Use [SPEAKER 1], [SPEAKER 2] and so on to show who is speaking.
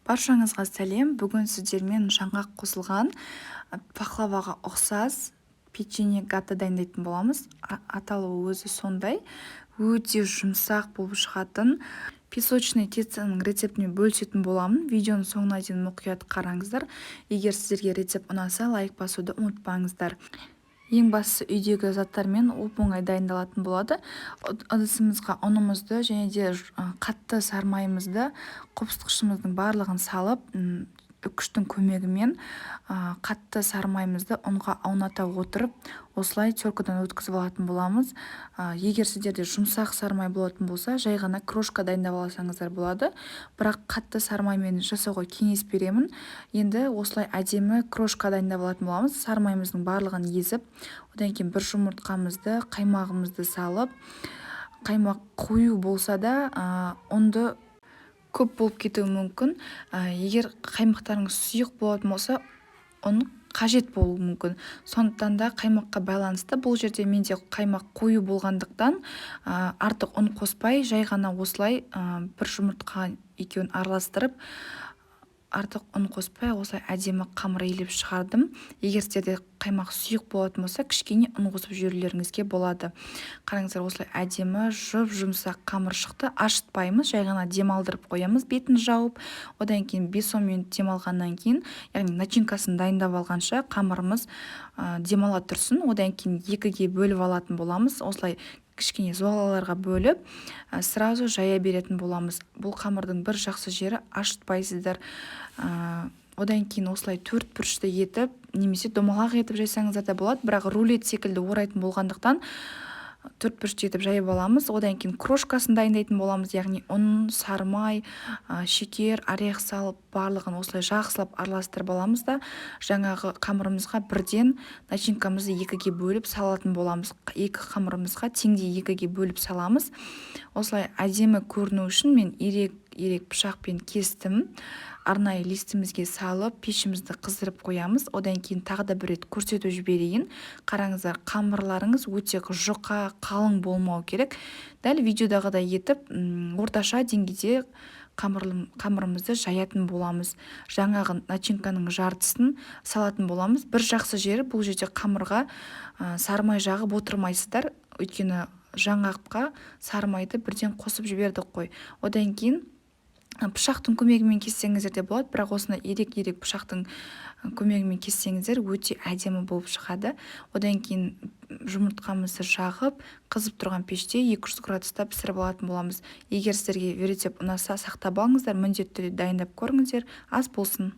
[SPEAKER 1] Баршаңызға сәлем. Бүгін сіздермен жаңғақ қосылған пахлаваға ұқсас печенье гатто дайындайтын боламыз. Аталуы өзі сондай. Өте жұмсақ болып шығатын песочный тестаның рецептіне бөлісетін боламын. Видеоның соңына дейін мұқият қараңыздар. Егер сіздерге рецепт ұнаса, лайк басуды ұмытпаңыздар. Ең бастысы үйдегі заттармен оп-оңай дайындалатын болады. Ыдысымызға ұнымызды және де қатты сармайымызды, қопсытқышымыздың барлығын салып, үкіштің көмегімен қатты сармайымызды ұнға ауната отырып, осылай теркадан өткізіп алатын боламыз. Егер сіздерде жұмсақ сармай болатын болса, жай ғана крошка дайындап алсаңыздар болады. Бірақ қатты сармаймен жасауға кеңес беремін. Енді осылай әдемі крошка дайындап алатын боламыз. Сармайымыздың барлығын езіп, одан кейін бір жұмыртқамызды, қаймағымызды салып, қаймақ қою болса да, ұнды көп болып кетуі мүмкін. Егер қаймақтарыңыз сұйық болатын болса, ұн қажет болуы мүмкін. Сондықтан да қаймаққа байланысты бұл жерде менде қаймақ қою болғандықтан артық ұн қоспай, жай ғана осылай бір жұмыртқа екеуін араластырып, артық ұн қоспай, осылай әдемі қамыр илеп шығардым. Егер сіздерде қаймақ сұйық болатын болса, кішкене ұн қосып жіберулеріңізге болады. Қараңыздар, осылай әдемі жұмсақ қамыр шықты. Ашытпаймыз, жай ғана демалдырып қоямыз, бетін жауып. Одан кейін 5-10 минут демалғаннан кейін, яғни начинкасын дайындап алғанша қамырымыз демала тұрсын. Одан кейін 2-ге бөліп алатын боламыз. Осылай кішкене зуалаларға бөліп, сразу жая беретін боламыз. Бұл қамырдың бір жақсы жері, ашытпайсыздар. Одан кейін осылай 4 бұрышты етіп, немесе домалақ етіп жайсаңыздар да болады, бірақ рулет секілді орайтын болғандықтан 4 бұрышты етіп жайып аламыз. Одан кейін крошкасын дайындайтын боламыз, яғни ұн, сармай, шекер, орех салып, барлығын осылай жақсылап араластырып аламыз да, жаңағы қамырымызға бірден начинкамызды 2-ге бөліп салатын боламыз. 2 қамырымызға теңдей 2-ге бөліп саламыз. Осылай әдемі көріну үшін мен ирек пышақпен кестім. Арнайы листімізге салып, пешімізді қыздырып қоямыз. Одан кейін тағы да бір рет көрсетіп жіберейін. Қараңыздар, қамырларыңыз өте жұқа, қалың болмау керек. Дәл видеодағыдай етіп, орташа деңгейде қамырымызды жаятын боламыз. Жаңағы начинканың жартысын салатын боламыз. Бір жақсы жері, бұл жерде қамырға сармай жағып отырмайсыздар. Өйткені жаңғаққа сармайды бірден қосып жібердік қой. Одан кейін пышақтың көмегімен кессеңіздер де болады, бірақ осыны ирек пышақтың көмегімен кессеңіздер өте әдемі болып шығады. Одан кейін жұмыртқамызды жағып, қызып тұрған пеште 200 градуста пісіріп алатын боламыз. Егер сіздерге рецепт ұнаса, сақтап алыңыздар, міндетті түрде дайындап көріңіздер, ас болсын.